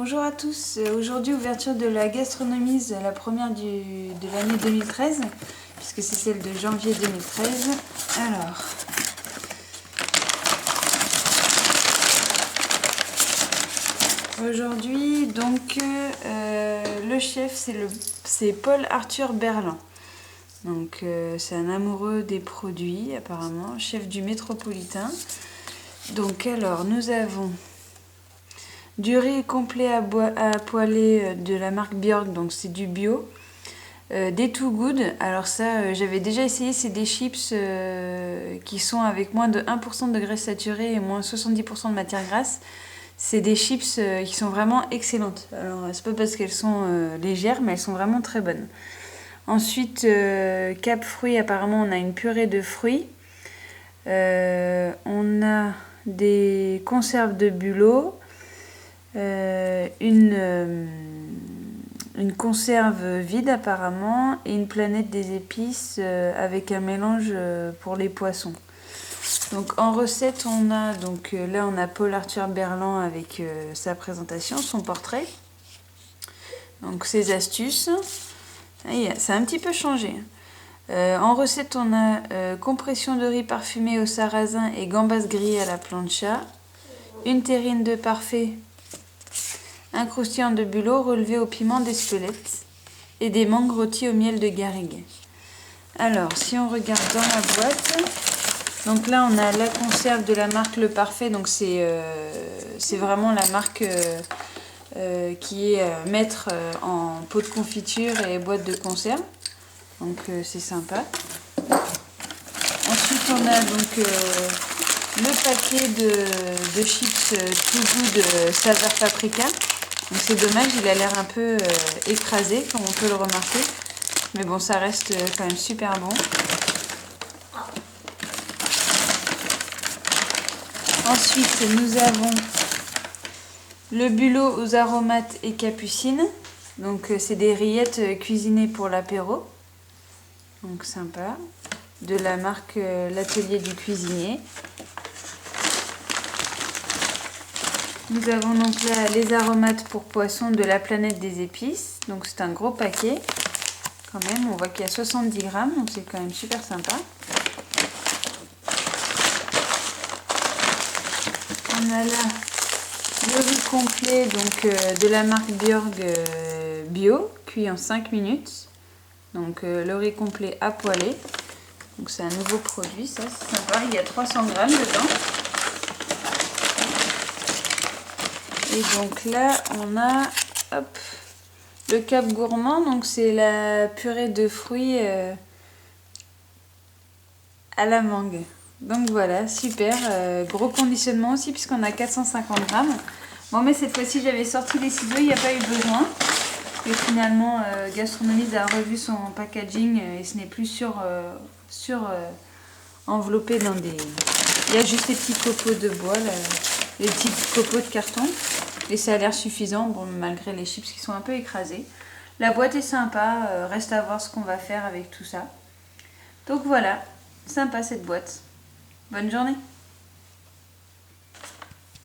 Bonjour à tous, aujourd'hui ouverture de la Gastronomise, la première de l'année 2013, puisque c'est celle de janvier 2013. Alors, aujourd'hui donc le chef c'est Paul Arthur Berland. Donc c'est un amoureux des produits apparemment, chef du Métropolitain. Donc alors nous avons du riz complet à poêler de la marque Björk, donc c'est du bio. Des Too Good, alors ça j'avais déjà essayé, c'est des chips qui sont avec moins de 1% de graisse saturée et moins 70% de matière grasse. C'est des chips qui sont vraiment excellentes. Alors c'est pas parce qu'elles sont légères, mais elles sont vraiment très bonnes. Ensuite, Cap Fruits, apparemment on a une purée de fruits. On a des conserves de bulot. Une conserve vide apparemment et une planète des épices avec un mélange pour les poissons. Donc en recette on a là on a Paul Arthur Berland avec sa présentation, son portrait, donc ses astuces. Ça a un petit peu changé. En recette on a compression de riz parfumé au sarrasin et gambas grillées à la plancha, une terrine de parfait, un croustillant de bulot relevé au piment d'Espelette et des mangues rôties au miel de garrigue. Alors, si on regarde dans la boîte, donc là on a la conserve de la marque Le Parfait, donc c'est vraiment la marque qui est maître en pot de confiture et boîte de conserve. Donc c'est sympa. Ensuite on a donc le paquet de chips Too Good saveur paprika. Donc c'est dommage, il a l'air un peu écrasé, comme on peut le remarquer. Mais bon, ça reste quand même super bon. Ensuite, nous avons le bulot aux aromates et capucines. Donc c'est des rillettes cuisinées pour l'apéro. Donc sympa. De la marque L'Atelier du Cuisinier. Nous avons donc là les aromates pour poisson de la planète des épices. Donc c'est un gros paquet. Quand même, on voit qu'il y a 70 grammes, donc c'est quand même super sympa. On a là le riz complet donc, de la marque Björk bio, cuit en 5 minutes. Donc le riz complet à poêler. Donc c'est un nouveau produit, ça c'est sympa. Il y a 300 grammes dedans. Et donc là, on a le Cap Gourmand, donc c'est la purée de fruits à la mangue. Donc voilà, super, gros conditionnement aussi puisqu'on a 450 grammes. Bon mais cette fois-ci j'avais sorti les ciseaux, il n'y a pas eu besoin. Et finalement Gastronomise a revu son packaging et ce n'est plus enveloppé dans des... Il y a juste les petits copeaux de bois, là, les petits copeaux de carton. Et ça a l'air suffisant, bon, malgré les chips qui sont un peu écrasés. La boîte est sympa, reste à voir ce qu'on va faire avec tout ça. Donc voilà, sympa cette boîte. Bonne journée!